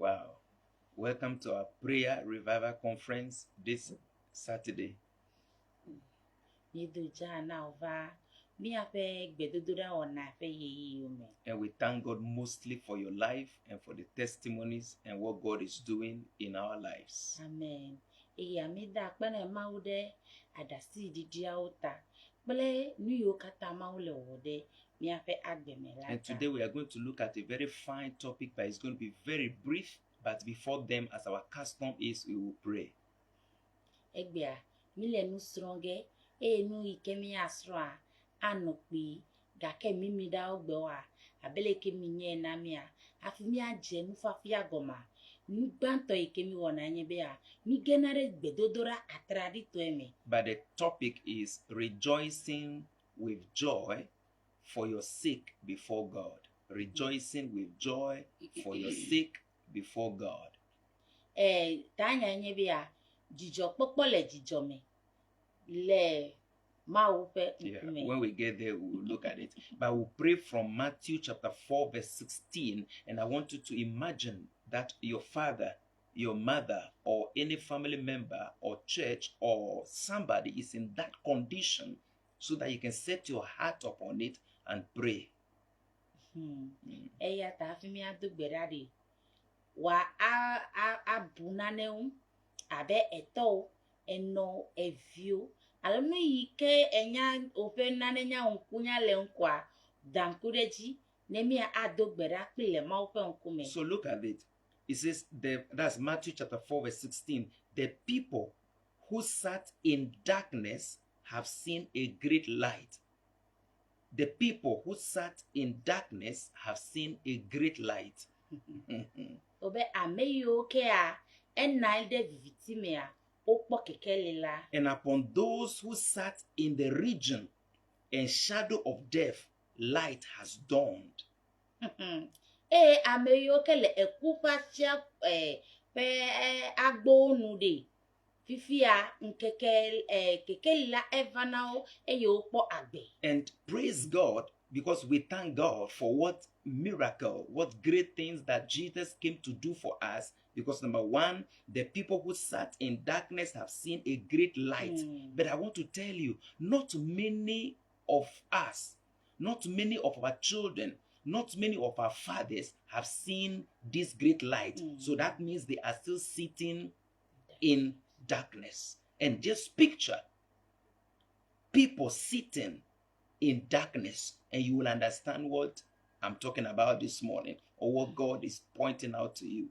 Wow. Welcome to our prayer revival conference this Saturday. And we thank God mostly for your life and for the testimonies and what God is doing in our lives. Amen. And today we are going to look at a very fine topic, but it's going to be very brief. But before them, as our custom is, we will pray. But the topic is rejoicing with joy for your sake before God. Rejoicing with joy for your sake before God. Yeah, when we get there, we will look at it. But we'll pray from Matthew chapter 4, verse 16. And I want you to imagine that your father, your mother, or any family member, or church, or somebody is in that condition so that you can set your heart upon it and pray. So look at it. It says, that's Matthew chapter 4, verse 16. The people who sat in darkness have seen a great light. The people who sat in darkness have seen a great light. And upon those who sat in the region and shadow of death, light has dawned. And praise God, because we thank God for what miracle, what great things that Jesus came to do for us. Because number one, the people who sat in darkness have seen a great light. But I want to tell you, not many of us, not many of our children, not many of our fathers have seen this great light. So that means they are still sitting in darkness. And just picture people sitting in darkness, and you will understand what I'm talking about this morning, or what God is pointing out to you.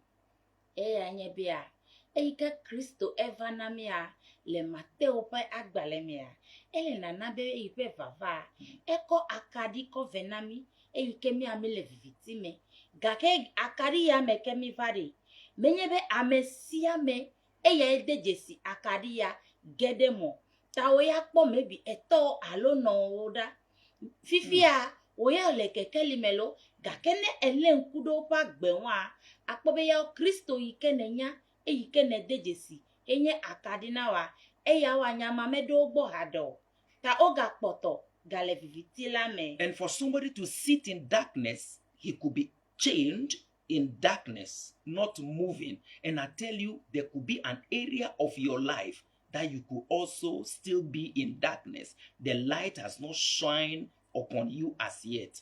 And for somebody to sit in darkness, he could be chained in darkness, not moving. And I tell you, there could be an area of your life that you could also still be in darkness. The light has not shined upon you as yet.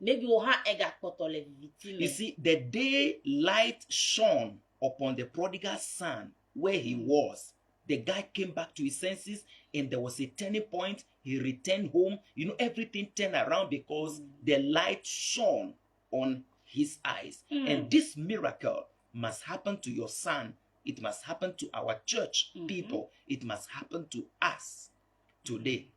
Maybe you see, the day light shone upon the prodigal son where he was, the guy came back to his senses, and there was a turning point. He returned home. You know, everything turned around because the light shone on his eyes. And this miracle must happen to your son. It must happen to our church people. It must happen to us today.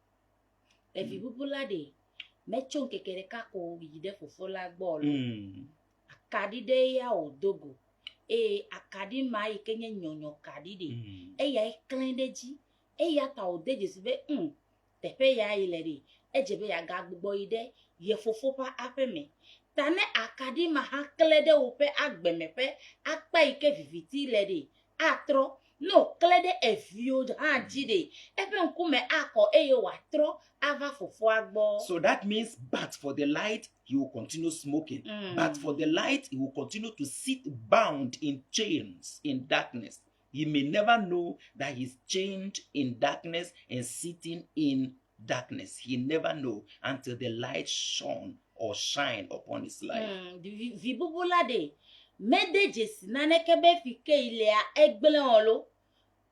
atro no klede evio jide ebe nkume ako eye watro ava fofo agbo. So that means, but for the light, he will continue smoking. But for the light, he will continue to sit bound in chains in darkness. He may never know that he's chained in darkness and sitting in darkness. He never know until the light shone or shine upon his life. Vibubula de mede jesi nanekebe fike ilea egbele olo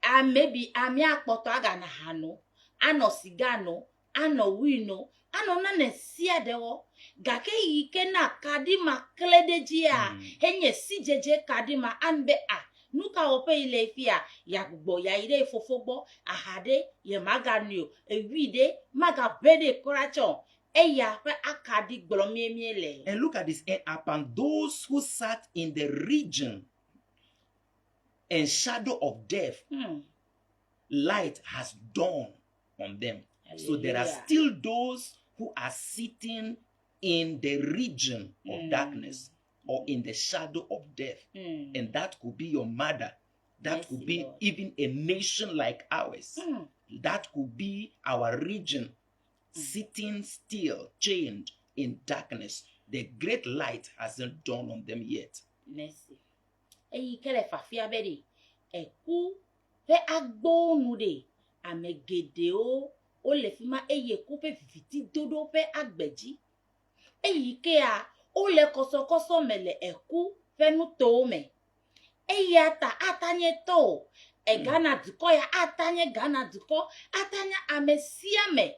a maybe ami akpoto aga na hano ano sigano ano wino ano nane sia dewo gake yike na kadima kledejia henye sijeje kadima anbe a nuka ope ile fia ya gbogbo ya ire fofogbo ahade ye maganio ewide maga bede koracho eya pe akadi gblomemiele. And look at this, and upon those who sat in the region and shadow of death, light has dawned on them. Hallelujah. So there are still those who are sitting in the region of darkness or in the shadow of death. And that could be your mother. That could be Lord. Even a nation like ours. That could be our region, sitting still, chained in darkness. The great light hasn't dawned on them yet. Merci. Eyi kele fafia bedi. Eku fe agbonu de amegede o le fi ma eye ku pe viviti dodo pe agbeji eyi ke a o le kosokoso mele eku fe nu to me eyi ata atanye to e Ghana duko ya atanye Ghana duko atanya amesia me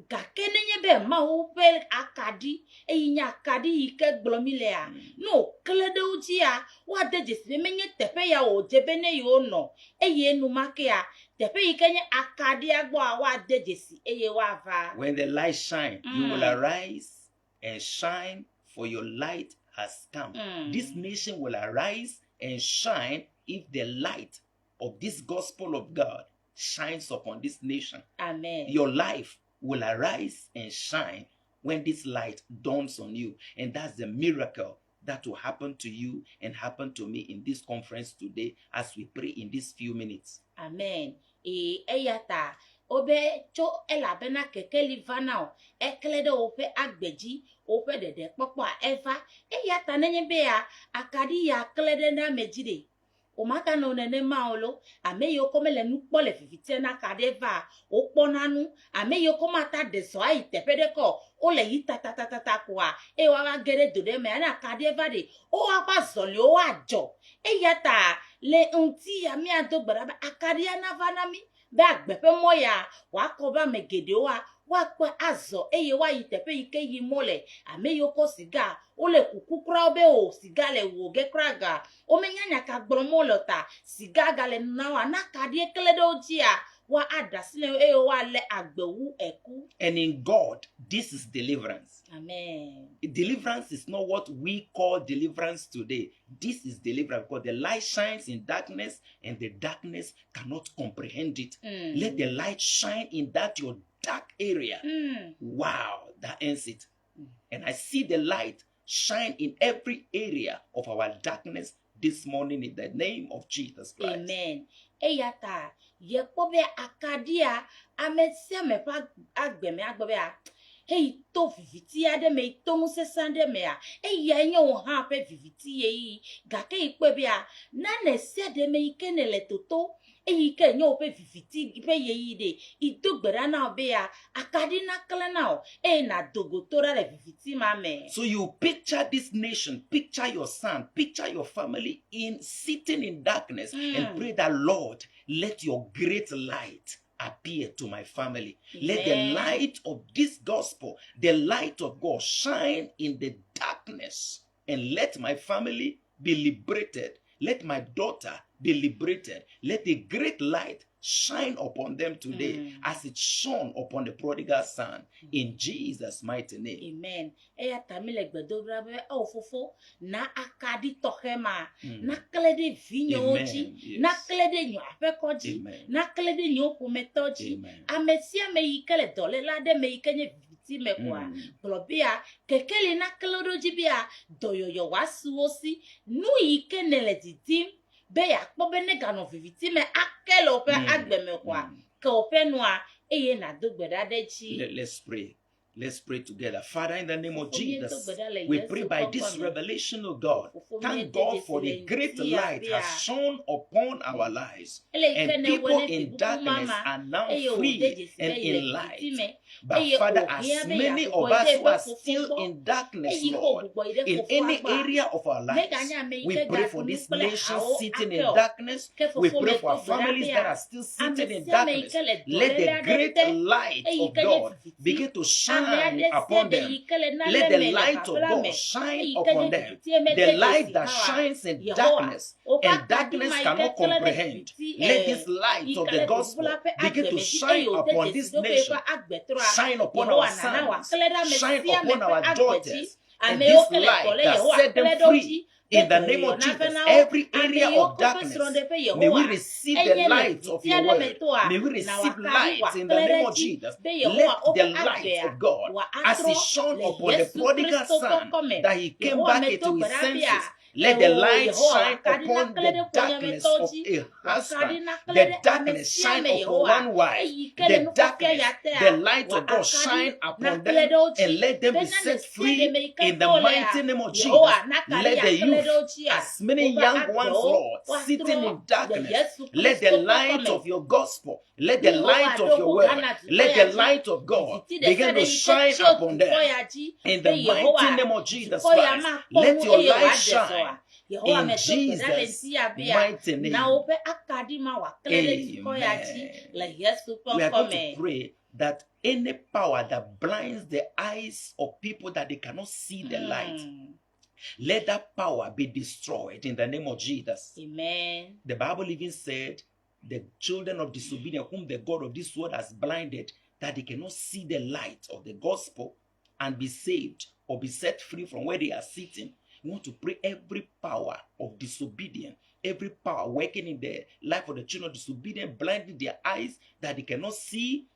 gakene nye be ma o pe akadi eyi nya akadi ike glomile a no klede uji a wa de jesi menye tepe ya o jebene yo no eyi enu make a tepe ikenye akadi agbo a wa de jesi eye wa va. When the light shine, you will arise and shine, for your light has come. This nation will arise and shine if the light of this gospel of God shines upon this nation. Amen. Your life will arise and shine when this light dawns on you. And that's the miracle that will happen to you and happen to me in this conference today as we pray in these few minutes. Amen. Eyata obe cho elabena kekeli vanao eklede ope agbeji ope dede popo eva eyata nenye bea akadi ya klede na mejide omaka no nene maolo ameyo komele nukpo le fifite na kadeva okponanu ameyo komata deso ai tepedeko o le yita tata kwa e wa gere dode me na kadeva de o apa zoli o ajo eyata le unti ya mi adogbara akadi na vanami ba gbepe moya wa ko ba megede wa pe azo eye wa yitepe ike yi mole ameyo ko siga o le kukukura obe o siga le wo ge kraga o menyanya ka gbomolota siga gale na na kadie klede ojia wa adasile e wa le agbewu eku. And in God, this is deliverance. Amen. Deliverance is not what we call deliverance today. This is deliverance because the light shines in darkness and the darkness cannot comprehend it. Let the light shine in that your dark area. Wow, that ends it. And I see the light shine in every area of our darkness this morning in the name of Jesus Christ. Amen. Eyata yekobe akadia amesia me pa agbeme agbobe a hey to viviti ade me to mu sesande me a eya enye wo ha pe viviti yi gake ipe bia na na se de me ikenele toto eyi ke enye pe viviti pe yi de idogbera na be a akadi na kle na e na dogotora le viviti ma me. So you picture this nation, picture your son, picture your family in sitting in darkness and pray that, Lord, let your great light appear to my family. Let the light of this gospel, the light of God, shine in the darkness and let my family be liberated. Let my daughter be liberated. Let the great light shine upon them today as it shone upon the prodigal son in Jesus' mighty name. Amen. Eya tamile gbedobra be ofofo na akadi tohema na klede vinyoji na klede nyo apekoji na klede nyo pometoji amesia me yikele dole lade me yikenye viviti me kwa globia kekele na kledoji bia doyoyo wasuosi nu yikenele didim be yakpo be ne gano viviti me akele ope agbeme kwa ke ope noa eye na dogbeda dechi. Let's pray. Let's pray together. Father, in the name of Jesus, we pray by this revelation of God. Thank God for the great light has shone upon our lives. And people in darkness are now free and in light. But Father, as many of us who are still in darkness, Lord, in any area of our lives, we pray for this nation sitting in darkness. We pray for our families that are still sitting in darkness. Let the great light of God begin to shine upon them. Let the light of God shine upon them. The light that shines in darkness, and darkness cannot comprehend. Let this light of the gospel begin to shine upon this nation, shine upon our sons, shine upon our daughters, and this light that set them free. In the name of Jesus, every area of darkness, may we receive the light of your word. May we receive light in the name of Jesus. Let the light of God, as he shone upon the prodigal son, that he came back into his senses. Let the light shine upon the darkness of a husband. The darkness shine upon one wife. The darkness, the light of God shine upon them, and let them be set free in the mighty name of Jesus. Let the youth, as many young ones, Lord, sitting in darkness, let the light of your gospel, let the light of your word, let the light of God begin to shine upon them. In the mighty name of Jesus Christ, let your light shine. In Jesus' mighty name. Amen. We are going to pray that any power that blinds the eyes of people that they cannot see the light, let that power be destroyed in the name of Jesus. Amen. The Bible even said, the children of disobedience whom the God of this world has blinded, that they cannot see the light of the gospel and be saved or be set free from where they are sitting. We want to pray every power of disobedience, every power working in the life of the children of disobedience, blinding their eyes that they cannot see,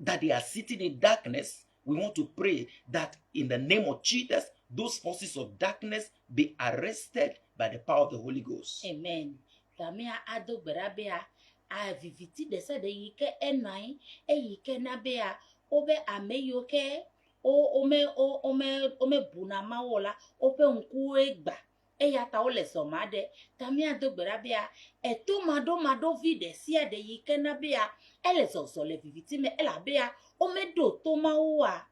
that they are sitting in darkness. We want to pray that in the name of Jesus, those forces of darkness be arrested by the power of the Holy Ghost. Amen. Tamia ado berabea a viviti desa de yike enai e yike nabea obe ameyoke o ome bunama wola ope nku egba e yata ole somade tamia ado berabea e to mado vide sia de yike nabea ele so le viviti me ela bea ome do to mawa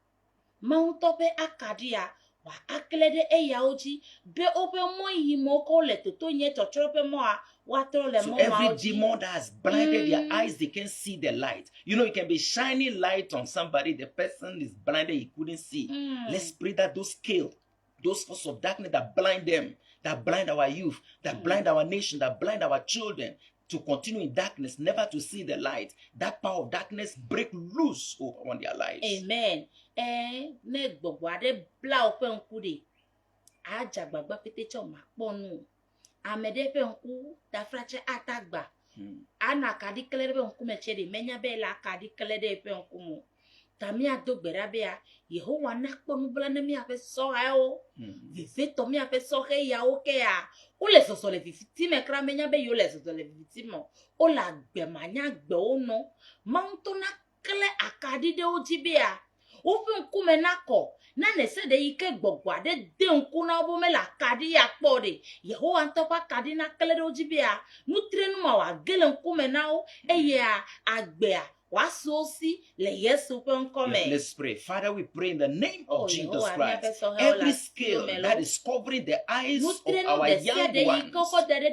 mautope akadia wa aklede e yaoji be ope mo yimo ko le to nye chochope mo a watro le mo. So every demon that has blinded their eyes, they can't see the light. You know, it can be shining light on somebody, the person is blinded, he couldn't see. Let's pray that those kill, those forces of darkness that blind them, that blind our youth, that blind our nation, that blind our children, to continue in darkness, never to see the light. That power of darkness break loose on their lives. Amen. Ne gbogbo ade bla ope nku de aja gbagba pete cho ma ponu amede pe nku da frache atagba ana kadi klere pe nku meche de menya be la kadi klere pe nku mu tamia do berabea Yehowa na ponu bla na mi ape so ayo vive to mi ape so he ya oke ya o le so le viviti me kra menya be yo le so le viviti mo o la gbe manya gbe ono mountona kle akadi de ojibea open kume nako na ne se de ike gbogwa de nku na obo me la kadi ya kpode Yehowa ntopa kadi na kele de ojibea nutre nu ma wa gele nkume na o eye agbe wasosi le Yesu pe nkome. Let's pray. Father, we pray in the name of Jesus Christ. Every skill that is covering the eyes of our young ones,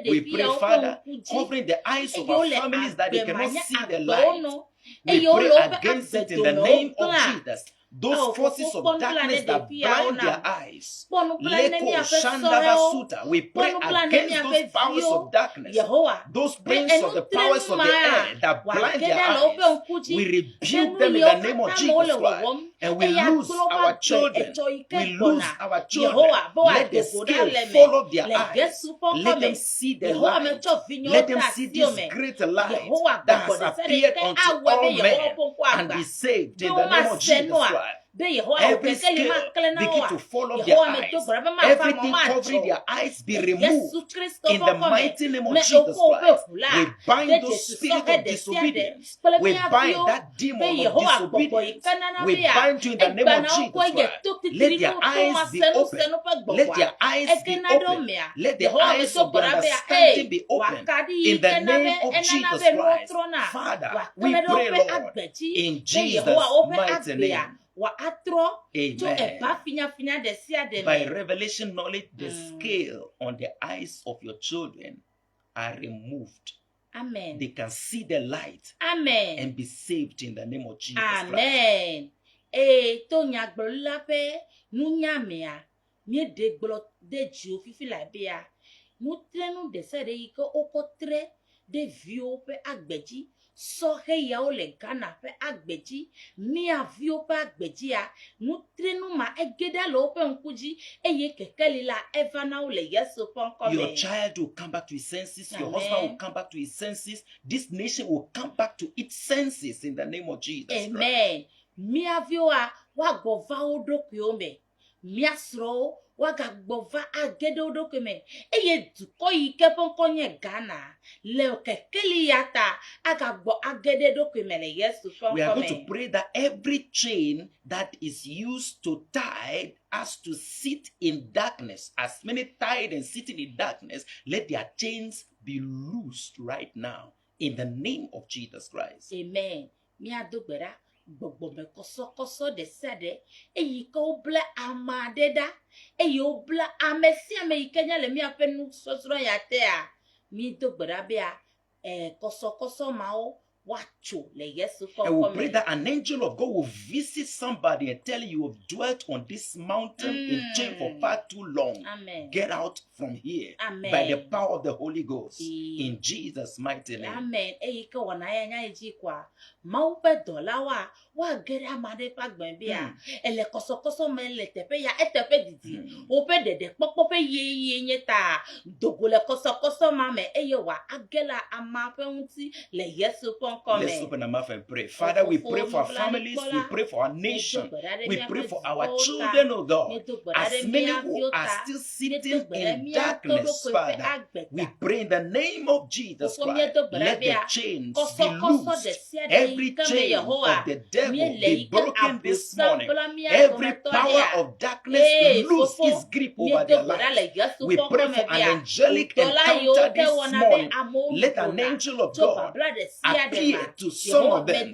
we pray, Father, covering the eyes of our families that they cannot see the light. We pray against it in the name of Jesus. Those forces of darkness that blind their eyes. Leko Shandabasuta. We pray against those powers of darkness. Those prince of the powers of the air that blind their eyes. We rebuke them in the name of Jesus Christ. And we lose our children. We lose our children. Let the scale follow their eyes. Let them see the light. Let them see this great light that has appeared unto all men and be saved in the name of Jesus Christ. Every scale begin to fall off their eyes. Everything covering their eyes be removed. In the mighty name of Jesus Christ, we bind those spirits of disobedience. We bind that demon of disobedience. We bind you in the name of Jesus Christ. Let their eyes be open. Let their eyes be open. Let the eyes of their understanding be open. In the name of Jesus Christ. Father, we pray, Lord, in Jesus' mighty name. Amen. By revelation knowledge, the scale on the eyes of your children are removed. Amen. They can see the light. Amen. And be saved in the name of Jesus Amen. Christ. Tonya gbolape nunyamea mi de gbolo de jio fifi la bia nu trenu de sere iko okotre de vio pe agbeji so he ya o le Ghana pe agbeji mi avio pe agbeji a nu trenu ma egeda lo pe nkuji eye kekeli la evana o le yeso ponko me. Your child will come back to his senses. Your husband will come back to his senses. This nation will come back to its senses in the name of Jesus Christ. Amen. Mia vioa wa gova odokiome. Mia sro wa gagova agede odokime. Eye duko yike ponkonye Ghana. Leo kekeli yata agagbo agede dokime le yesu ponkome. We are going to pray that every chain that is used to tie us to sit in darkness, as many tied and sitting in darkness, let their chains be loosed right now in the name of Jesus Christ. Amen. Mia dogbera. Gbogbo me koso de sede eyi ko bla amadeda eyi o bla amesia me ikenya le mi apenu sosro ya te a mi dogbara bia koso mao wacho le yesu ko. And we pray that an angel of God will visit somebody and tell you have dwelt on this mountain in chain for far too long. Amen. Get out from here. Amen. By the power of the Holy Ghost. In Jesus' mighty name. Amen. Eyi ko wana ya nya eji kwa mau pe dola wa gere amade pa gben bia ele koso me le tepe ya etepe didi o pe dede popo pe ye nyeta dogole koso ma me eye wa agela ama pe unti le yesu ponko me. Let's open our mouth and pray. Father, we pray for our families, we pray for our nation, we pray for our children, oh God. As many who are still sitting in darkness, Father, we pray in the name of Jesus Christ. Let the chains be loosed. Every chain of the devil be broken this morning. Every power of darkness loose its grip over their lives. We pray for an angelic encounter this morning. Let an angel of God appear to some of them.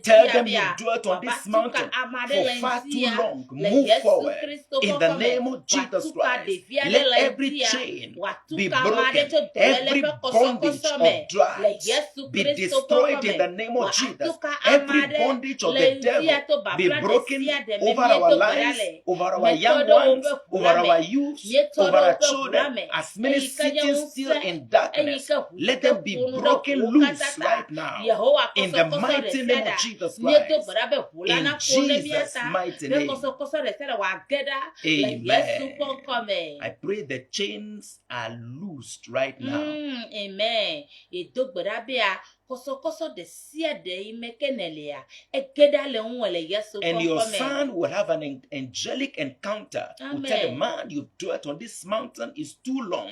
Tell them you dwelt on this mountain for far too long. Move forward in the name of Jesus Christ. Let every chain be broken. Every bondage of drugs be destroyed in the name of Jesus. Every bondage of the devil be broken over our lives, over our young ones, over our youth, over our children. As many sitting still in darkness, let them be broken loose right now. In the mighty name of Jesus Christ. In Jesus' mighty name. Amen. I pray the chains are loosed right now. Amen. Koso de sia de imekenelea egeda le unwele yesu. And your son will have an angelic encounter. Will tell the man you dwelt on this mountain is too long.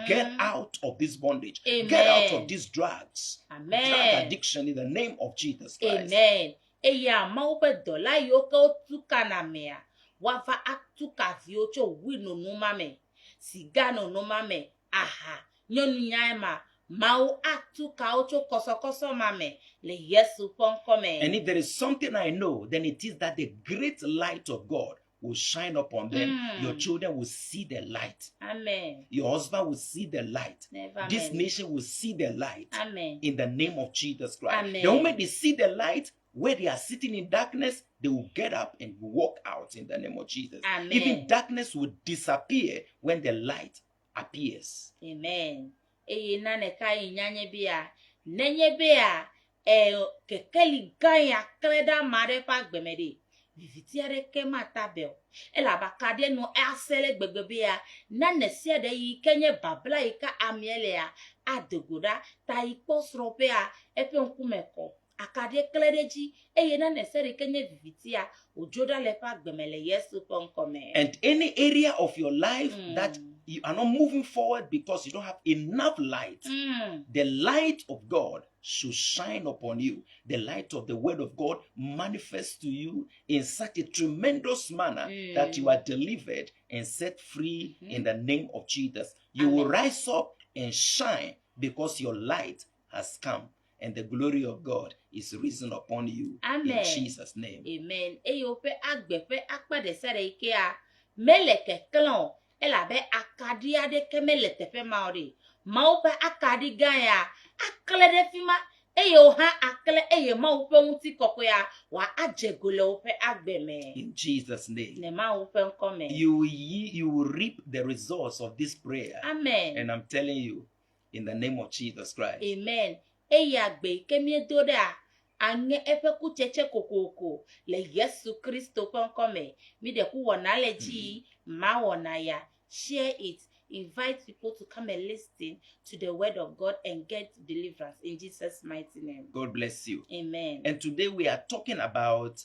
Get out of this bondage. Amen. Get out of these drugs. Amen. Drug addiction in the name of Jesus Christ. Amen. Eya maupe dola yoko tukana mea. Wafa atuka viocho wino numame. Sigano numame. Aha. Nyonu nyaema. Mau atuka ocho koso mame le yesu ponkome. And if there is something I know, then it is that the great light of God will shine upon them. Your children will see the light. Amen. Your husband will see the light. Never. This nation will see the light. Amen. In the name of Jesus Christ. Amen. The moment they see the light, where they are sitting in darkness, they will get up and walk out in the name of Jesus. Amen. Even darkness will disappear when the light appears. Amen. Eye nane kai nyanye bia nenye bia kekeli ganya kleda mare pa gbemede vivitiare ke matabel ela bakade no asele gbegbe bia nane sia de yi kenye babla ika amiele ya adogoda ta ipo sropea epe nkumeko akade kledeji eye na nesere kenye vivitia ojoda lepa gbemele Yesu ponkome. And any area of your life that you are not moving forward because you don't have enough light, the light of God should shine upon you. The light of the word of God manifests to you in such a tremendous manner that you are delivered and set free in the name of Jesus. You will rise up and shine because your light has come and the glory of God is risen upon you. Amen. In Jesus' name. Amen. Eyope agbepe akpade sere ikea meleke klon elabe akadia de kemele tefe maori maupe akadi gaya aklede fima eyo ha akle eye maupe unti kokoya wa ajegole ope agbeme. In Jesus' name. Ne maupe nkome. You will reap the results of this prayer. Amen. And I'm telling you, in the name of Jesus Christ. Amen. Eya gbe kemie doda anye efe kucheche kokoko le Yesu Kristo konkome mi de ku wona leji ma wona ya. Share it. Invite people to come and listen to the word of God and get deliverance in Jesus' mighty name. God bless you. Amen. And today we are talking about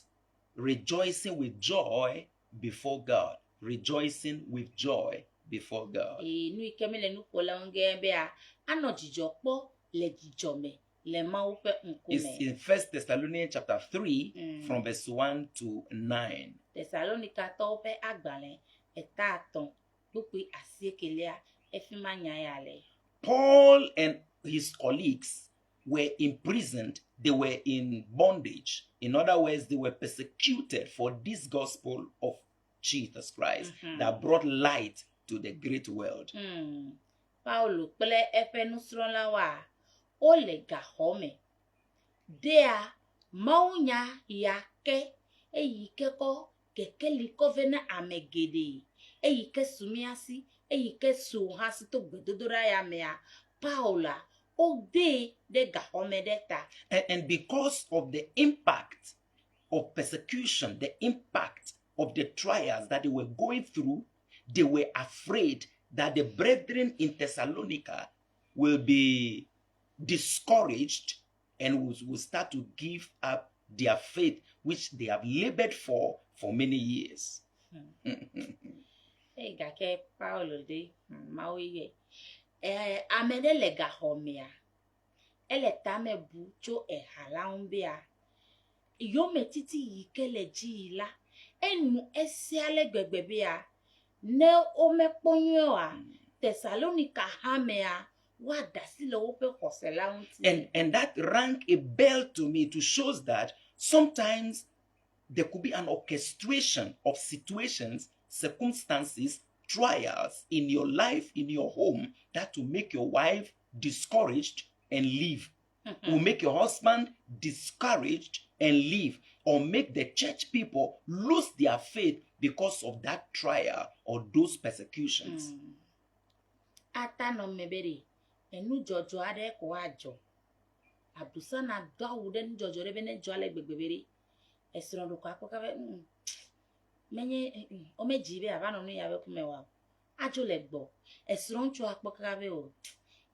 rejoicing with joy before God. Rejoicing with joy before God. Nu ikemele nu kola ngembe a anojijopo le jijome le maupe nkume. It's in 1 Thessalonians chapter 3 from verse 1 to 9. Thessalonica tope agbalen etaton bupi asiekelea efimanya yale. Paul and his colleagues were imprisoned. They were in bondage. In other words, they were persecuted for this gospel of Jesus Christ that brought light to the great world. Paulo kple efe nusrɔ̃la wa o le gaxɔme. Dea maunya ya ke eyi ke kɔ kekeli kɔve na ame geɖe eyi ke sumiasi eyi ke su hã si to gbedodoɖa ya mea Paula o de gaxɔme ɖe ta. And because of the impact of persecution, the impact of the trials that they were going through, they were afraid that the brethren in Thessalonica will be discouraged and will start to give up their faith, which they have labored for many years. Gake Paulo de maoye amede le gaxɔmea ele tame bu tso ehala ŋbea yome titi yi ke le dzi la enu esia le gbegbe bea ne o me kpɔnyɔa Thessalonica hamea wa dasi le woƒe xɔse la ŋuti. And that rang a bell to me to show that sometimes there could be an orchestration of situations, circumstances, trials in your life, in your home, that will make your wife discouraged and leave. Will make your husband discouraged and leave. Or make the church people lose their faith because of that trial or those persecutions. Ata no mebere enu jojo ade ko ajo abusa na do awude nu jojo rebe ne jo ale gbegbebere esiro ndo kwa ka be menye o meji be aba no ya be kumewa ajo le gbo esiro nchu apoka be o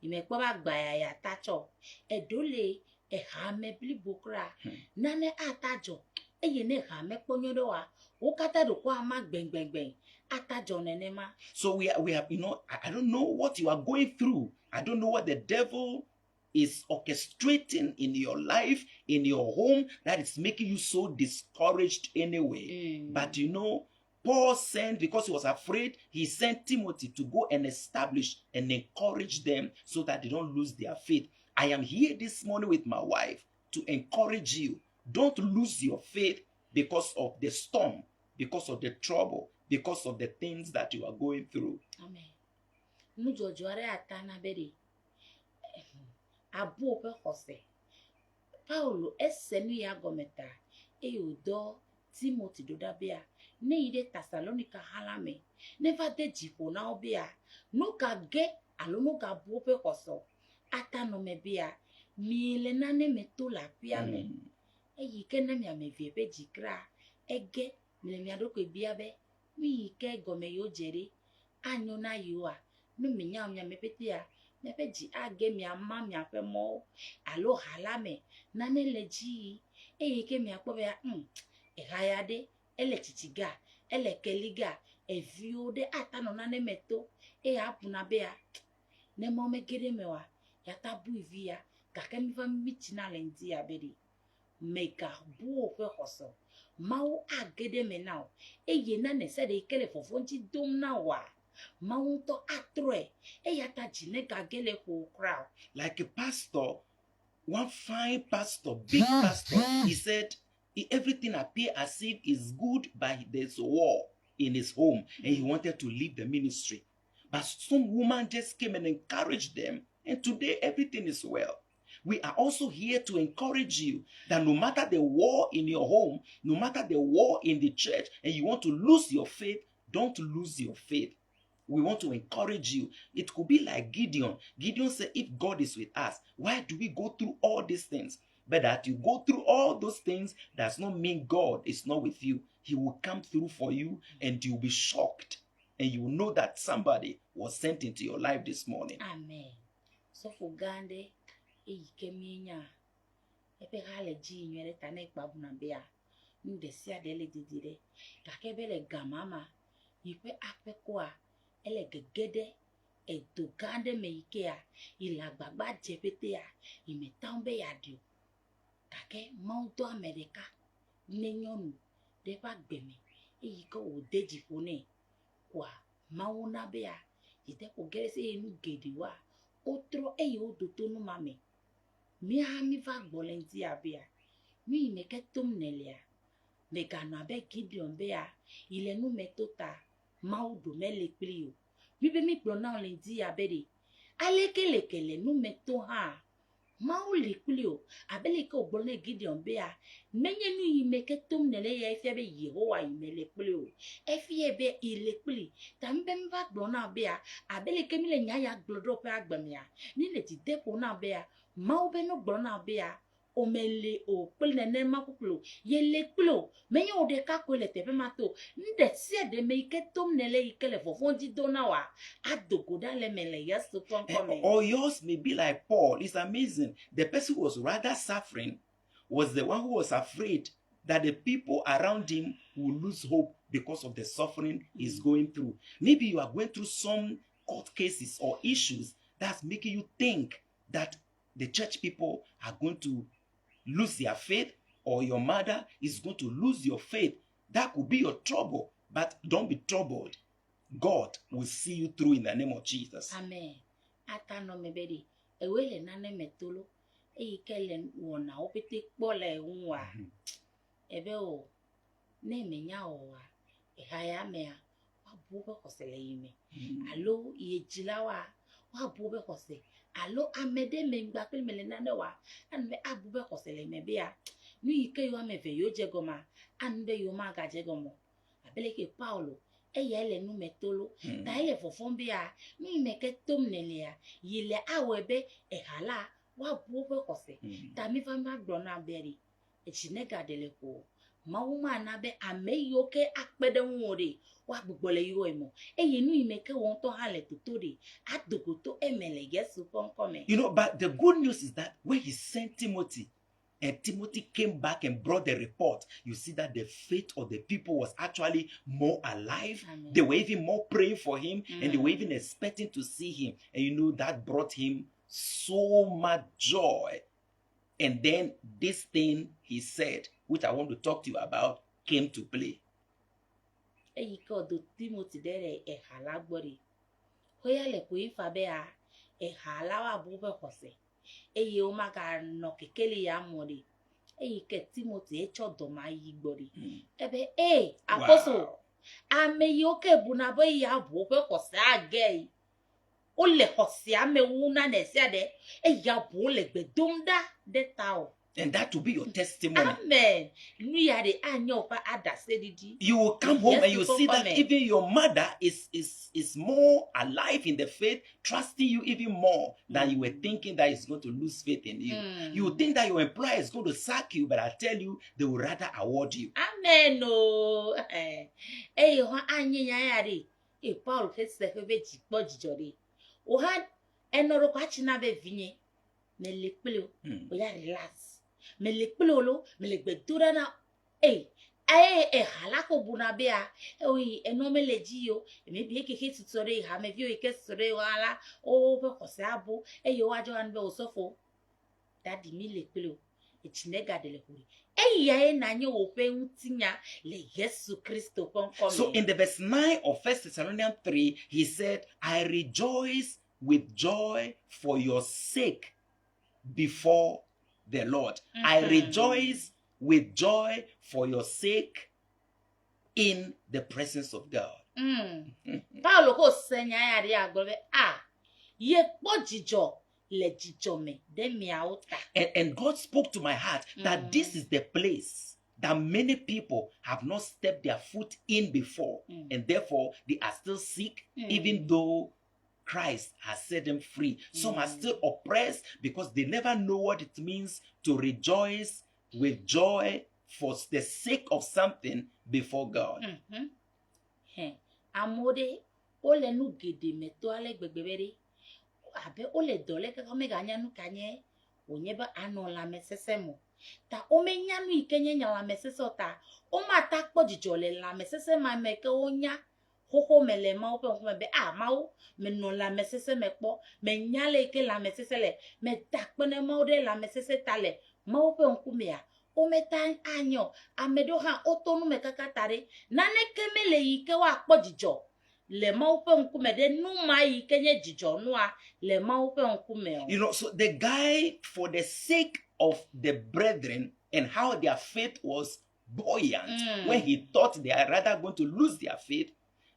imekpo ba gba ya tacho edole ha me blibokra nane atajo eye ne ha me ponyodo wa o kata do kwa ma gbengbengben atajo nenema. So we have I don't know what you are going through. I don't know what the devil is orchestrating in your life, in your home, that is making you so discouraged anyway. But Paul sent, because he was afraid, he sent Timothy to go and establish and encourage them so that they don't lose their faith. I am here this morning with my wife to encourage you. Don't lose your faith because of the storm, because of the trouble, because of the things that you are going through. Amen. Mujojoare atana beri. Abu ope kose. Paulo esenu ya gometa. Eudo Timothy dodabea. Ne ide Thessalonica halame. Never de jipo na obia. No ka ge alo no ka bu ope koso. Atano mebia. Miele na ne meto la piame. Eyi ke na mi amevie pe jikra. Ege mile mi adoko biabe. Mi ke gome yo jere. Anyo na yoa. No minya mepete ya Nepe ji age mi ama mi ape mo alo halame nane leji ke mi akpo be ehayade ele chichiga ele keliga eviode atano nane meto apuna be ya ne mo me gede mewa ya tabu ivia kake mi fa mitina lendi ya bedi meka bu ofe hoso mau agede me now nane se de kele fofonti dum na wa mau to atre ya ta jine gagele ko crowd like a pastor, one fine pastor, big pastor, he said everything appear as if it's good, but there's a war in his home and he wanted to leave the ministry. But some woman just came and encouraged them, and today everything is well. We are also here to encourage you that no matter the war in your home, no matter the war in the church, and you want to lose your faith, don't lose your faith. We want to encourage you. It could be like Gideon. Gideon said, if God is with us, why do we go through all these things? But that you go through all those things does not mean God is not with you. He will come through for you and you'll be shocked. And you will know that somebody was sent into your life this morning. Amen. So for Gande, keminya. Epe hale ji nywele tane babu na bea. Ndesia dele didire. Kakebele gamama. Ipe ape kwa. Ele gegede. Edo gande meikea. Ila gbagba jepete ya. Ime taumbe ya dio. Kake mauto Amerika. Nenyonu. Depa gbeme. Ko odeji fone. Kwa mauna bea. Ite ko gerese enu gedi wa. Otro odotonu mame. Mi mi va gbolenti abia. Mi meke tum nelia. Megano abe Gideon bea. Ile nu metota. Maudo mele plio. Mi be mi plona olendi abede. Alekele nu meto ha. Mau liplio. Abele ke ogbone Gideon bea. Menye nu imeke tum nele ya efia be Yehowa imele plio. Efie be ile pli. Tambe mva glona bea. Abele ke mi le nyaya glodo pe agbemia. Ni le ti depo na bea. Mau be no glona bea. Omele o pli nene makuplo. Yele plo. Menye ode ka kwele tepe mato. Nde sie de me ike tum nele ike le fofondi dona wa. Adogoda le mele yesu konkome. Or yours may be like Paul. It's amazing. The person who was rather suffering was the one who was afraid that the people around him will lose hope because of the suffering he's going through. Maybe you are going through some court cases or issues that's making you think that the church people are going to lose their faith, or your mother is going to lose your faith. That could be your trouble, but don't be troubled. God will see you through in the name of Jesus. Amen. Atano mebedi. Ewele nane metolo. Kele wona opete kpole unwa. Ebe o. Ne menya owa. Ehaya mea. Wabube kosele ime. Alo yejilawa. Wabube kose. Alo amede mengbapel melenane wa. Anme abube kosele mebea. Nu ike yo ameve yo jegoma. Anbe yo maga jegomo. Abeleke Paulo. Ele nu metolo. Ta ele fofombea. Nu imeke tom nelea. Yile awebe ehala. Wabube kose. Ta mi famba glona beri. Echinega deleko. Mauma nabe ameyoke akpede nwore. Wabugbole yo emo. Nu imeke wonto hale tutode. Adogoto emele yesu konkome. But the good news is that when he sent Timothy, and Timothy came back and brought the report, you see that the faith of the people was actually more alive. Amen. They were even more praying for him, and they were even expecting to see him. And that brought him so much joy. And then this thing he said, which I want to talk to you about, came to play. Do Timothy dere ehala gbori. Hoya le ko ifa be a ehala wa bube kose. O maga no kekele ya mori. Ke Timothy echodo ma yi gbori. Ebe apostle. Ameyoke bunabo ya bube kose age. O le kose ame wuna nesia de ya bo le gbedumda de tao. And that will be your testimony. Amen. You will come home and you see that even your mother is more alive in the faith, trusting you even more than you were thinking that is going to lose faith in you. You think that your employer is going to sack you, but I tell you, they will rather award you. Amen. No. Paul enoro kwa china be vinye me le kpelo o ya relax me le kpelo lo me le gbedura na halako buna bea oyi eno me le ji yo me bi keke tutore ha me vi o ke sore wala o be kose abo yo wajo an be osofo daddy mi le kpelo echinega de le huri ya na nye wo pe ntinya le Yesu Kristo konkomi. So in the verse 9 of 1 Thessalonians 3, he said, I rejoice with joy for your sake before the Lord. I rejoice with joy for your sake in the presence of God. Paulo ko senya ya ri agbobe ye pojijo le jijo me de mi auta. And God spoke to my heart that this is the place that many people have not stepped their foot in before, and therefore they are still sick, even though Christ has set them free. Some are still oppressed because they never know what it means to rejoice with joy for the sake of something before God. Amode ole nu gede meto ale gbegbere abe ole dole ka me ganya nu kanye onye ba anola mesesemo ta o me nyanu ikenye nyala mesesota o mata kpojijole la mesese ma meke onya hoho mele ma o pe ko be ma o me no la mesese mepo me nyale ke la mesese le me takpene ma o de la mesese tale ma o pe nku me ya o metan anyo amedo ha otonu me kakatare nane kemele yike wa kpojijo le ma o pe nku me de nu ma yike nye jijo nu a le ma o pe nku me o. You know, so the guy, for the sake of the brethren and how their faith was buoyant, when he thought they are rather going to lose their faith,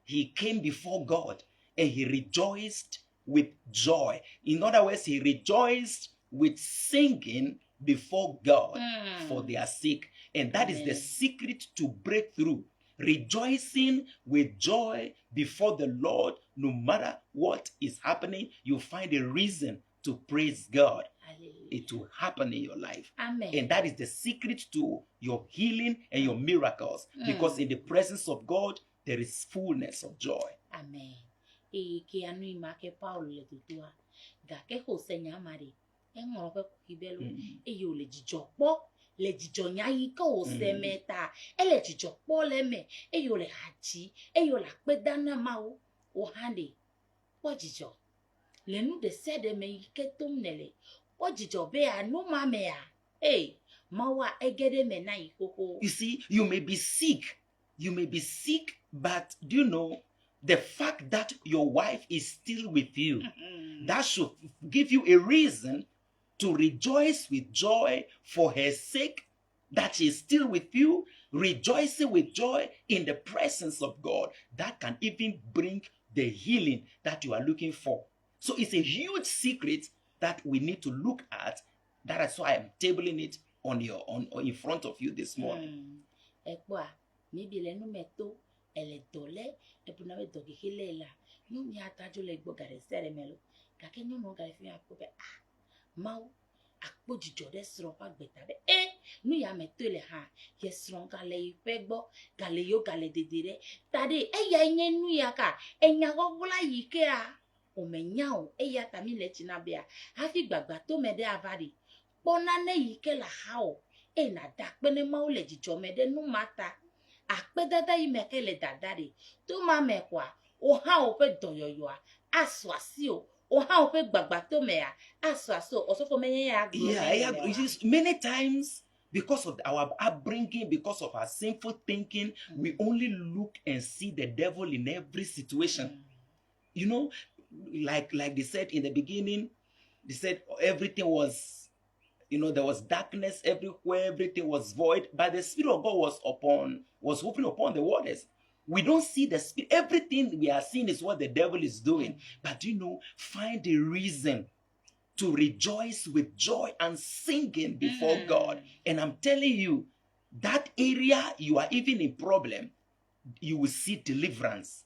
he came before God and he rejoiced with joy. In other words, he rejoiced with singing before God for their sake. And that is the secret to breakthrough. Rejoicing with joy before the Lord, no matter what is happening, you find a reason to praise God. Hallelujah. It will happen in your life. Amen. And that is the secret to your healing and your miracles. Because in the presence of God, there is fullness of joy. Amen. Ke anu imake Paulo le tutua. Ga ke ho senya mari. Enwo pe kibelo. Yo le jijopo. Le jijo nya yi ko o se meta. Le jijopo le me. Yo le haji. Yo la pe dana ma o hande. Po jijo. Le nu de se de me yike tum nele. Po jijo be anu ma me ya. Mawa egede me na ikoko. You see, you may be sick. You may be sick, but do you know the fact that your wife is still with you? That should give you a reason to rejoice with joy for her sake, that she is still with you, rejoicing with joy in the presence of God. That can even bring the healing that you are looking for. So it's a huge secret that we need to look at. That is why I'm tabling it on in front of you this morning. Maybe le no meto ele dole e puna we dogi hilela no mi atajo le gbo gare sere melo ka ke no no gare fi apo be mau akpojijo de sro pa gbeta be nu ya meto le ha ye sro gale ipe gbo gale yo gale dedere tade ya yen nu ya ka enya gogula yike a o menya o ya tami le chinabia ha fi gbagba to me de avari pona ne yike la ha o na dakpene mau le jijo me de nu mata akpedada imekele dadari to ma mekwa o ha o pe doyoyoa aswasi o ha o pe gbagba to me ya aswaso osofo menye ya glo. Many times because of our upbringing, because of our sinful thinking, we only look and see the devil in every situation. You know, like they said in the beginning, they said everything was, there was darkness everywhere, everything was void, but the Spirit of God was hovering upon the waters. We don't see the Spirit. Everything we are seeing is what the devil is doing. But find a reason to rejoice with joy and singing before God. And I'm telling you, that area you are even in problem, you will see deliverance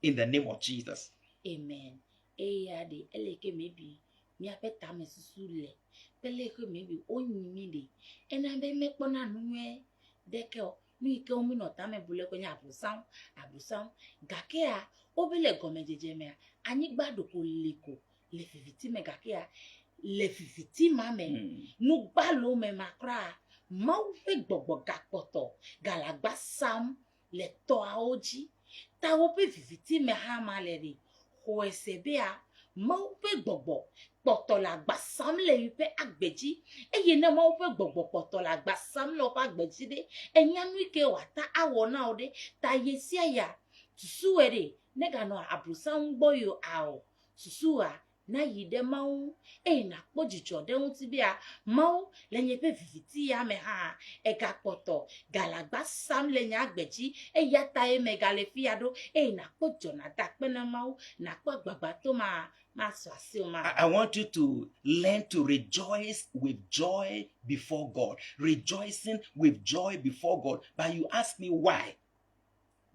in the name of Jesus. Amen. Maybe mi apeta me susule pele ko maybe onyi de ena be me pona nuwe deke o mi ke o mi no ta me bule ko nya abusam gake a obele gomejeje me anyi gbado ko liko le viviti me gakia le viviti mame nu gbalo me makra mau pe gbogbo gakpoto galagba sam le to aoji ta wo pe viviti me ha maleri ho esebea mau pe gbogbo poto la gba sam le yu pe agbeji eye na mau pe gbogbo poto la gba sam lo pa agbeji de enyanu ike wata awo na ode ta yesia ya susuere nega no abrusa ngboyo ao susua na yide mau na pojicho de unti bia mau lenye pe viviti ya me ha ega poto galagba sam lenye agbeji yata me gale fiado na pojo na dakpe na mau na kwa gbagba to ma swasi o ma. I want you to learn to rejoice with joy before God. Rejoicing with joy before God. But you ask me why?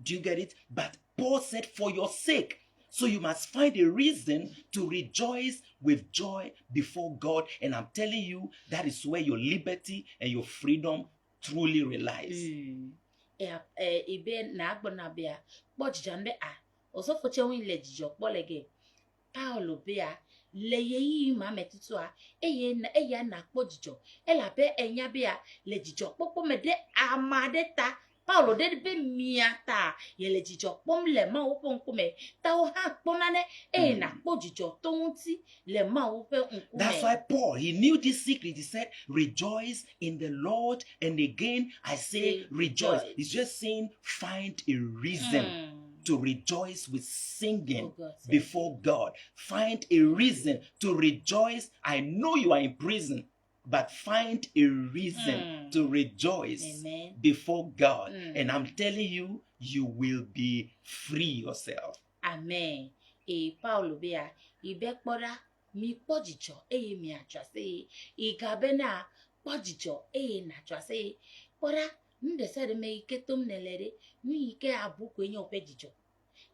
Do you get it? But Paul said, for your sake. So you must find a reason to rejoice with joy before God. And I'm telling you, that is where your liberty and your freedom truly relies. Ibe na agbona bia bojjande oso foche win lejijo polege Paulo bia leye yi ma metutu eye na pojijo elabe enya bia lejijo popo mede amade ta Paulo de be miata yele jijo pom le ma wo nkume ta wo ha ponane na pojijo tonti le ma wo pe nkume. That's why Paul, he knew this secret. He said, rejoice in the Lord. And again, I say rejoice. He's just saying, find a reason to rejoice with singing before God. Find a reason to rejoice. I know you are in prison, but find a reason to rejoice before God. And I'm telling you, you will be free yourself. Amen. Paulo bia ibe kpora mi pojicho mi atwase igabena pojicho na atwase kpora ndesere me iketom nelere nu ike abuko enye opejicho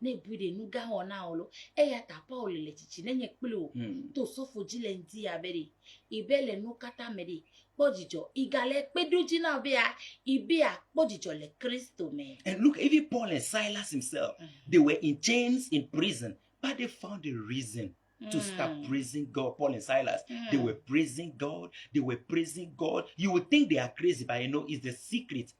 na ebude nu ga hona olo ya ta Paulo le chichi nenye kplo to sofo jile ndi ya bere ibele nu kata mede pojicho igale peduji na bia ibia pojicho le Kristo me. And look, even Paul and Silas himself, they were in chains in prison, but they found a reason to start praising God. Paul and Silas, they were praising God. They were praising God. You would think they are crazy, but you know, it's the secret.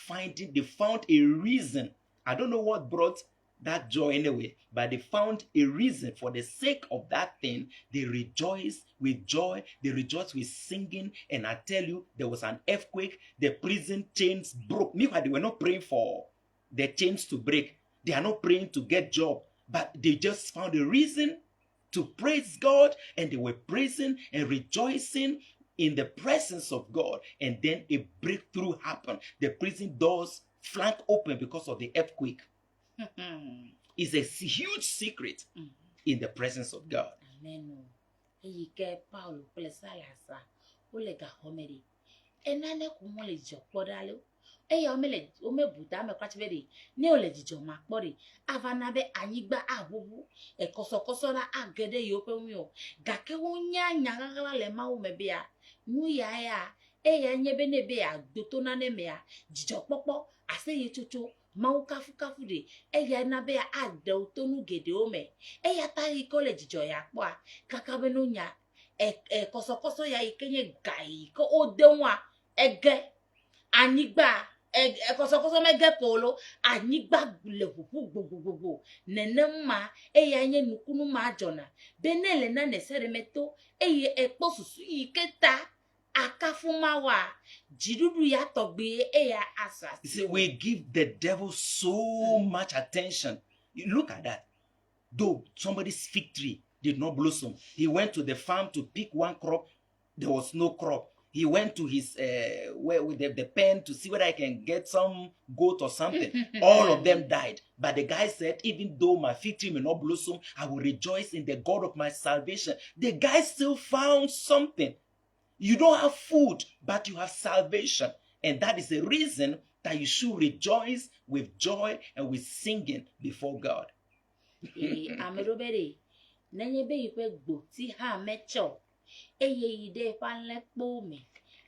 They found a reason. I don't know what brought that joy anyway, but they found a reason. For the sake of that thing, they rejoiced with joy. They rejoiced with singing. And I tell you, there was an earthquake. The prison chains broke. Meanwhile, they were not praying for the chains to break. They are not praying to get job, but they just found a reason to praise God, and they were praising and rejoicing in the presence of God. And then a breakthrough happened. The prison doors flanked open because of the earthquake. It's a huge secret in the presence of God. Amen. Paulo Silas olega homeri enane kumole jokpodalo eya omebuta me kwachibedi ne olejijo makpori avanabe anyigba abubu ekosokoso na agede yope nwo gake wonya nyagagala le mawo mebia nu ya eya nyebe ne be agboto na ne mea jijo popo aseye chuchu mau kafu de eya na be ade otonu gede ome eya tari college jijo ya kwa kakabe no nya kosokoso ya ikenye gai ko odenwa ege anyigba kosokoso mege polo anyigba le gbogbo nenema eya nye nukunu ma jona benele na nesere meto eye ekposusu iketa akafumawa jidudu ya togbe eya asas. You see, we give the devil so much attention. You look at that. Though somebody's fig tree did not blossom, he went to the farm to pick one crop. There was no crop. He went to his with the pen to see whether I can get some goat or something. All of them died. But the guy said, even though my fig tree may not blossom, I will rejoice in the God of my salvation. The guy still found something. You don't have food, but you have salvation. And that is the reason that you should rejoice with joy and with singing before God. Amerobere nenye be ipe gbo ti ha mecho eye ide panle po me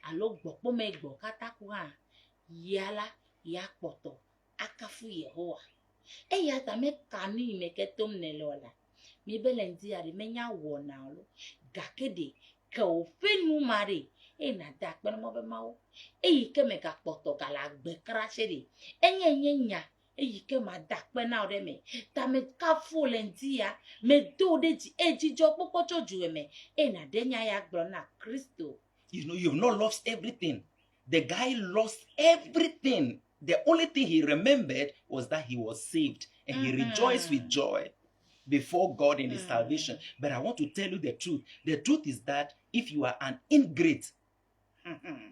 alo gbo me gbo kataku ha yala ya poto akafu Yehowa eya ta me kanu imeketom nelola mi belendi ari menya wona lo gakede ke o fenu mare e na da pe mo be mawo eyi ke me ga poto gala gbe krashe de enye nya eyi ke ma da pe na ore me ta me ka fu lendi ya me do de ji ejijo popo toju me e na de nya ya gbo na Kristo. You know, you've not lost everything. The guy lost everything. The only thing he remembered was that he was saved, and he rejoiced with joy before God in his salvation. But I want to tell you the truth. The truth is that if you are an ingrate,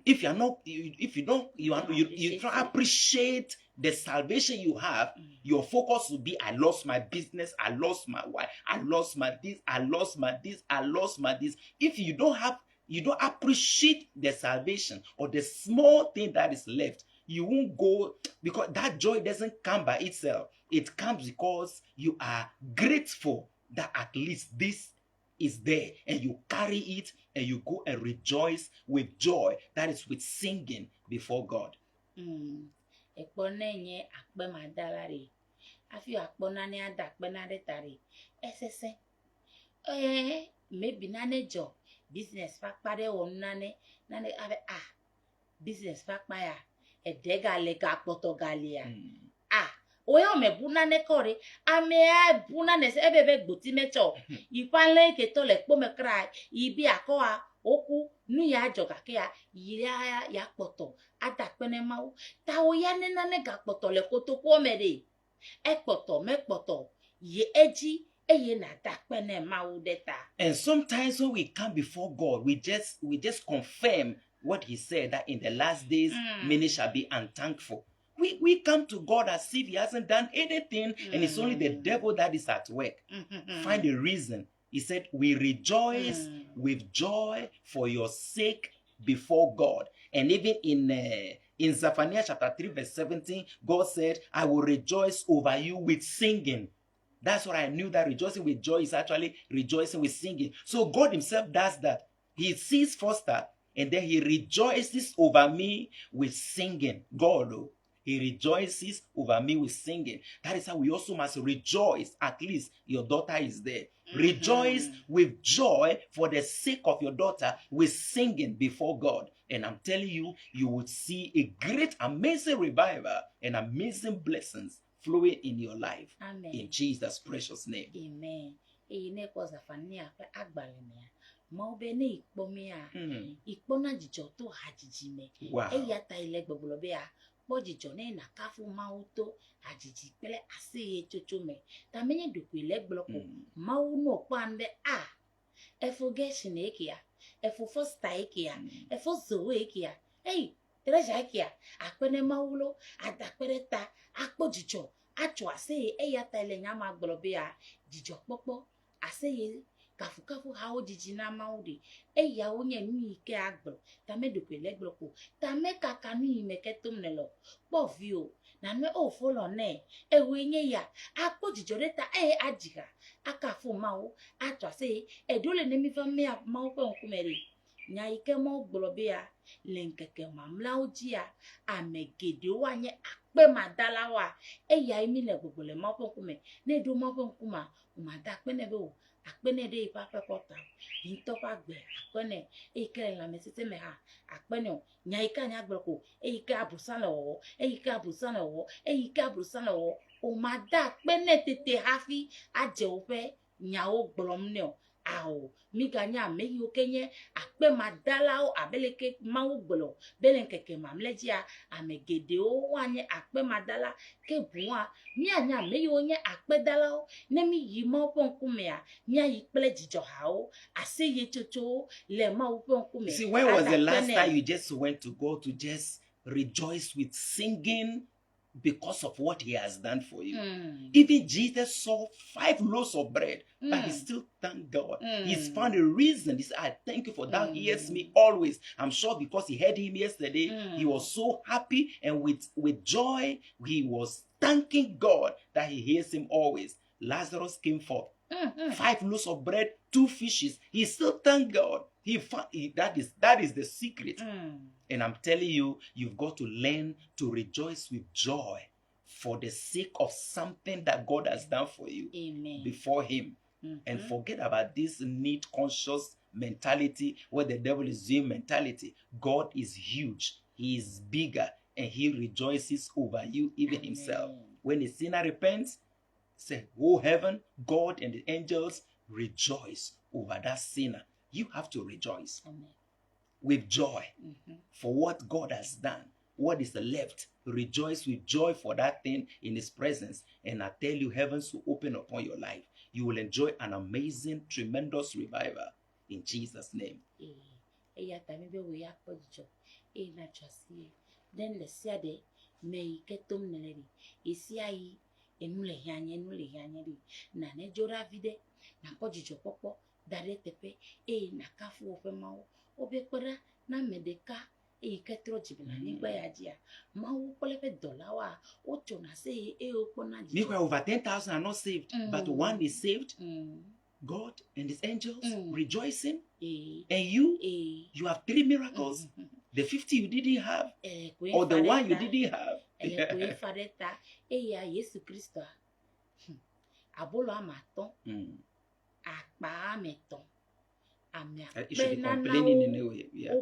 if you are not, if you don't, you don't appreciate the salvation you have, your focus will be, I lost my business, I lost my wife, I lost my this, I lost my this, I lost my this. If you don't appreciate the salvation or the small thing that is left, you won't go, because that joy doesn't come by itself. It comes because you are grateful that at least this is there, and you carry it and you go and rejoice with joy. That is with singing before God. Ekponenye akpe madalari. Afi akponane adakpe nadetari. Esese. Maybe nane jo business fakpare onane nane ave business fakpaya edegale gakpoto galia. Oya me bunane kore ame bunane se ebebe gbuti mecho ipanle ke to le po me cry ibi akoa oku nu ya joga ke ya poto adakpene mawo ta oya ne nane gakpoto le kotoko me de ekpoto me poto ye eji eye na dakpene mawo deta. And sometimes when we come before God, we just confirm what he said, that in the last days many shall be unthankful. We come to God as if he hasn't done anything, and it's only the devil that is at work. Find a reason. He said, we rejoice with joy for your sake before God. And even in Zephaniah chapter 3 verse 17, God said, I will rejoice over you with singing. That's what I knew, that rejoicing with joy is actually rejoicing with singing. So God himself does that. He sees Foster, and then he rejoices over me with singing. God, he rejoices over me with singing. That is how we also must rejoice. At least your daughter is there. Rejoice with joy for the sake of your daughter with singing before God. And I'm telling you, you would see a great, amazing revival and amazing blessings flowing in your life. Amen. In Jesus' precious name. Amen. Ine ko Zafania pe agbalemia. Ma obe ne ikpomia. Ikpona jijo to hajiji me. Wow. Eyata ile gbogbobe a. Bojijo ne na kafu mauto hajiji pele ase chocho me. Ta menye duku ile bloko. Mau no kwanbe efo geshin ekia. Efo fosta ekia. Efo zoe ekia. Hey, treasure ekia. Akpene maulo adakpereta akpo jijo. Acho ase eyata ile nyama gbolobe a jijo popo ase kafu hao jiji na maudi eya onye nu ike agbo ta me dopele gboko ta me kaka nu imeke tumnelo povio na me o folo ne ewe nye ya akpo jijo reta ajiga akafu mawo acho ase edole ne mi fa me mawo pe nkumere nya ike mo gbolobe a lenkeke mamla ojia amegede wanye akpe madalawa eya imi le gbogbole mo pe nkume ne do mo pe nkuma umada pe ne be o akpene de ipa pekota intopa gbe akpene ikele la mesete me ha akpene o nya ika nya gboko ika abusan lo ika abusan lo ika abusan lo o mada akpene tete hafi aje ofe nya o gblom ne o awo mi ganya meyi okenye akpe madala o abeleke mawo gbolo belen keke mamlejia amegede o wanye akpe madala ke buwa mi anya meyi onye akpe dala o nemi yimo ponkume a mi ayi pele jijo ha o ase ye chocho le ma o ponkume. See, when was the last time you just went to God to just rejoice with singing because of what he has done for you? Even Jesus saw 5 loaves of bread, but he still thanked God. He's found a reason. He said, I thank you for that. He hears me always. I'm sure because he heard him yesterday, he was so happy, and with joy, he was thanking God that he hears him always. Lazarus came forth. 5 loaves of bread, 2 fishes. He still thanked God. That is the secret. And I'm telling you, you've got to learn to rejoice with joy for the sake of something that God has done for you. Amen. Before him. and forget about this need conscious mentality where the devil is doing mentality. God is huge, he is bigger, and he rejoices over you, even himself. When a sinner repents, say, oh heaven, God and the angels rejoice over that sinner. You have to rejoice with joy for what God has done. What is left, rejoice with joy for that thing in his presence. And I tell you, heavens will open upon your life. You will enjoy an amazing, tremendous revival in Jesus' name. Na medeka ketro jibina nigba ya dia mawu kolepe dolawa o chona say okona ji. Meanwhile, over 10,000 are not saved, but one is saved. God and his angels rejoicing, and you have 3 miracles. The 50 you didn't have, or the one you didn't have. Yesu Christo abolo amaton akpa ameton. You should be complaining in a way. Yeah.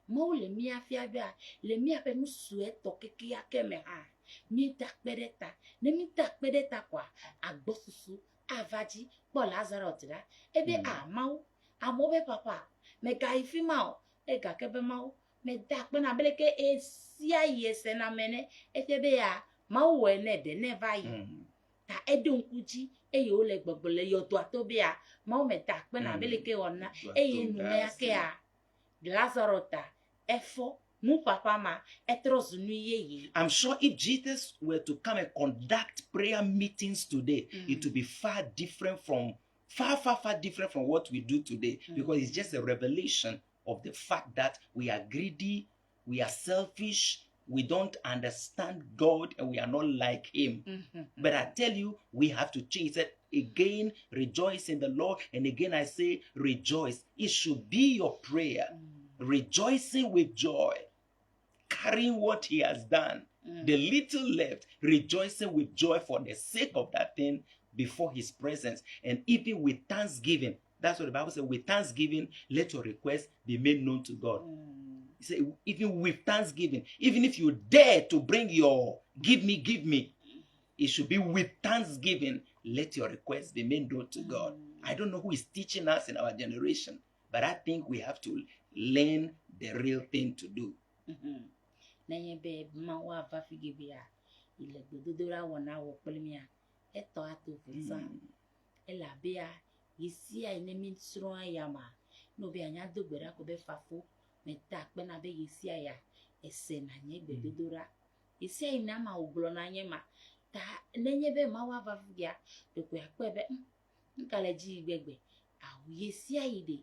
Mo le mi afia bia le mi ape mu sueto keke ya keme ha mi dakpedeta ne mi dakpedeta kwa agbosusu avaji po Lazarus la ebe amau amobe papa me ga ifi mao e ga kebe mao me dakpe na beleke esia yese na mene etebe ya mau we ne de ne vai ta edun kuji eyo le gbogbole yo to atobia mau me dakpe na beleke wona eye nu me ake a Lazarota efo mu papa ma etros nu yeye. I'm sure if Jesus were to come and conduct prayer meetings today, it would be far different from what we do today, because it's just a revelation of the fact that we are greedy, we are selfish, we don't understand God, and we are not like him. But I tell you, we have to change it. Again, rejoice in the Lord. And again, I say, rejoice. It should be your prayer. Rejoicing with joy, carrying what he has done. The little left, rejoicing with joy for the sake of that thing before his presence. And even with thanksgiving, that's what the Bible says, with thanksgiving, let your request be made known to God. He said, even with thanksgiving, even if you dare to bring your give me, it should be with thanksgiving. Let your request be made known to God. I don't know who is teaching us in our generation, but I think we have to learn the real thing to do. Meta pena be yisia ya ese na nye gbedodora yisia ina ma oglo na nye ma ta nenye be ma wa vafugia dokwe akpebe nkale ji gbegbe awu yisia ide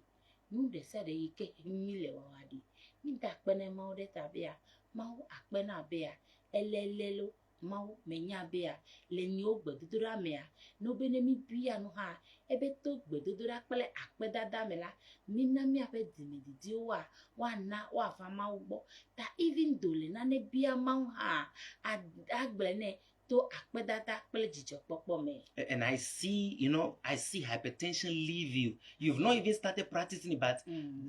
nu de se de yike mile wa wadi ni da pene ma o de tabia ma o akpena be ya elelelo ma o menya be ya le ni o gbedodora me ya no be ne mi bia no ha ebe to gbedodora pele akpedada me la mina mi ape dimididi wa na wa fa ma ugbo ta even dole na ne bia ma ha agblene to akpedada pele jijo popo me. And I see hypertension leave you. You've not even started practicing it, but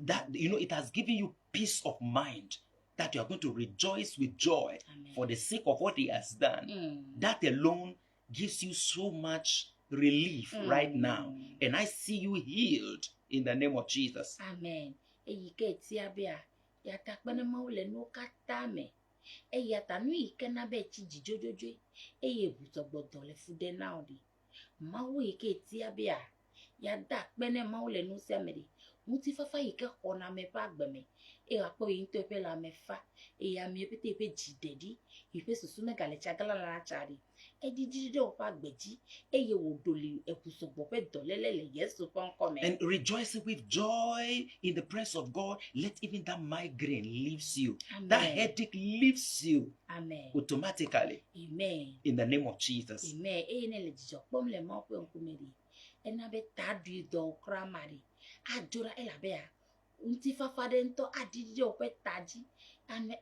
that it has given you peace of mind that you are going to rejoice with joy. Amen. For the sake of what he has done. That alone gives you so much relief right now. And I see you healed in the name of Jesus. Amen. Eyike tiabia ya takpene maule no katame. Eya tanu ikena be chiji jojojo. Eye butogbodo le fude naudi. Mawu ike tiabia ya takpene maule no semedi. Muti fafa yike xɔna me ƒe agbe me. Eye akpɔ yi ŋutɔ ƒe lãme fa. Eye ame ƒete ƒe dzi ɖeɖi. Yiƒe susu megale tsaglãla tsa ɖi. Edidi ɖe woƒe agbe dzi. Eye wòɖoli eʋu sɔgbɔ ƒe dɔléle le Yesu ƒe ŋkɔ me. And rejoicing with joy in the presence of God, let even that migraine leaves you. Amen. That headache leaves you Amen. automatically Amen. in the name of Jesus. Amen. Eye ne le dzidzɔ kpɔm le Mawu ƒe ŋkume ɖi. Ena be taɖui dɔwo kura ma ɖi. Adzora elabea. Ŋutifafa ɖe ŋutɔ aɖiɖi ɖe woƒe ta dzi. Ane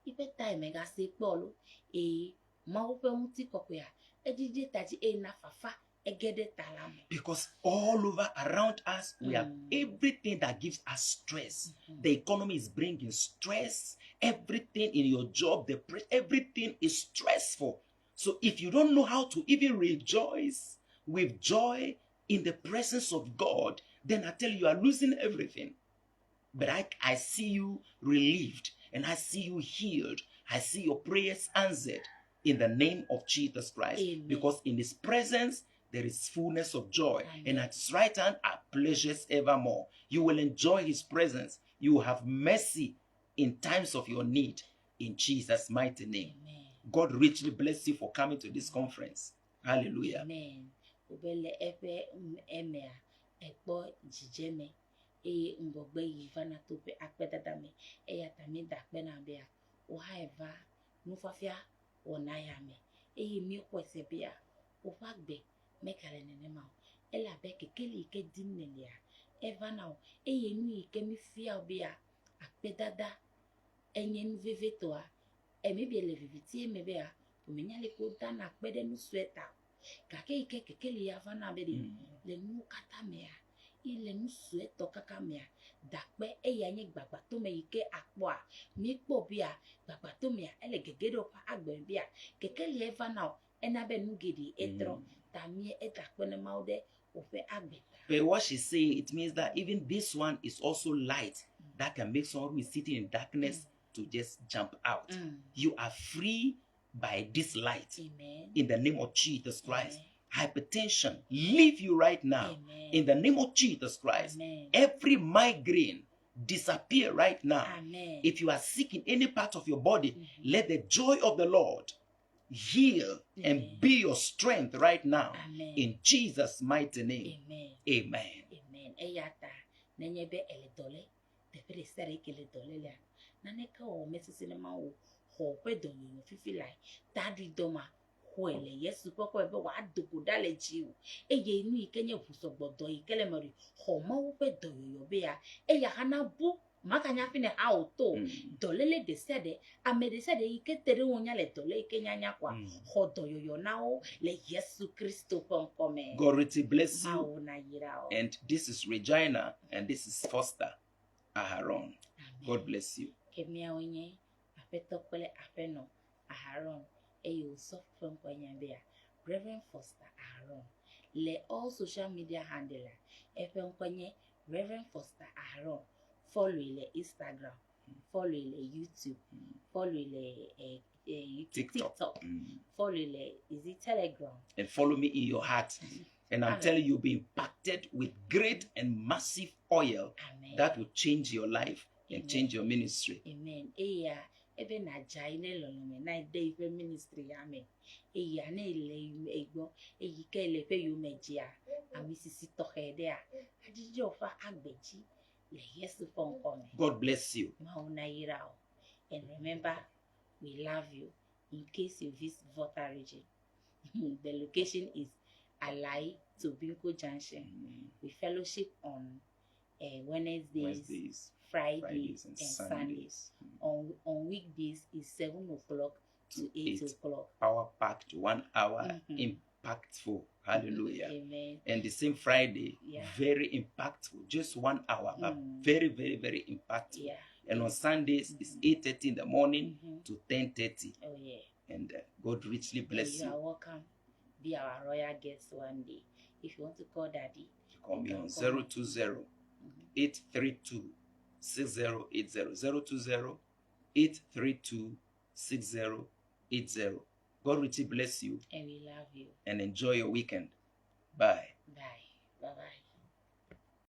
yiƒe ta yi megase kpɔ lo. Mawu ƒe ŋutikɔkɔea eɖiɖi ɖe ta dzi eye na fafa ege ɖe ta la me. Because all over around us, we have everything that gives us stress. The economy is bringing stress. Everything in your job, everything is stressful. So if you don't know how to even rejoice with joy in the presence of God, then I tell you, you are losing everything. But I see you relieved and I see you healed. I see your prayers answered in the name of Jesus Christ. Amen. Because in his presence, there is fullness of joy. Amen. And at his right hand are pleasures evermore. You will enjoy his presence. You will have mercy in times of your need. In Jesus' mighty name. Amen. God richly bless you for coming to this conference. Hallelujah. Amen. Obele efe emea ekpo jijeme eye ngogbe yi vana tope akpedada me eya tami dakpe na bia oha eva nufafia ona ya me eye mi kwese bia ofa gbe mekale nenema ela be kekeli ke dinnelia eva na eye nu yi ke mi fia bia akpedada enye nu vevetoa emi bi le vivitie me bia omenya le ko dana akpede nu sweta gake ike kekeli ya vana be le nu kata mea ile nu sueto kaka mea dakpe eya nye gbagbato me ike akpoa mi kpo bia gbagbato mea ele gegedo pa agbe bia kekeli ya vana ena be nu gedi etro tamie edakpe ne maude ofe agbe. But what she say, it means that even this one is also light that can make someone who is sitting in darkness to just jump out. You are free by this light. Amen. In the name of Jesus Christ. Amen. Hypertension, leave you right now. Amen. In the name of Jesus Christ. Amen. Every migraine disappear right now. Amen. If you are sick in any part of your body, let the joy of the Lord heal and be your strength right now. Amen. In Jesus' mighty name. Amen. Amen. Amen. Eyata nenyebe eledole tefere sere kele dole la naneka o mesisi ne ma wo ho pe donyo fifi lai tadri doma ele Yesu koko ebe wa adogo dale jiu eye nu ikenye vusogbodo ikele mari ho ma wo pe doyo be ya eya hana bu makanya fine auto dolele de sede ame de sede iketere wonya le dole ikenya nya kwa ho doyo nao le Yesu Kristo konkome. God richly bless you. Mauna yirao. And this is Regina and this is Foster Aharon. God bless you. Kemia onye apetokpele apeno Aharon eyo sofo kwanyambia Reverend Foster Aharon le all social media handler efe kwanye Reverend Foster Aharon follow le Instagram follow le YouTube follow le TikTok follow le is it Telegram and follow me in your heart. And I'm telling you, you'll be impacted with great and massive oil. Amen. That will change your life and change your ministry. Amen. Eya ebe na jaine lolome na de ife ministry amen. Eya na ele egbo eyi ke ele fe yo mejia ami sisi tohede a adiji ofa agbeji le Yesu fon come. God bless you. Mauna yirao. And remember, we love you. In case you visit Volta region, the location is Alai to Binko Junction. We fellowship on Wednesdays, Fridays and Sundays. On weekdays is 7 o'clock to 8 o'clock. Power packed 1 hour, impactful. Hallelujah. Amen. And the same Friday, very impactful. Just 1 hour, but very, very, very impactful. Yeah. And on Sundays, it's 8:30 in the morning to 10:30. Oh yeah. And God richly bless you. You are welcome. Be our royal guest one day. If you want to call Daddy, call me on 020 832 6080. 020 832 6080. God richly bless you. And we love you. And enjoy your weekend. Bye. Bye. Bye-bye.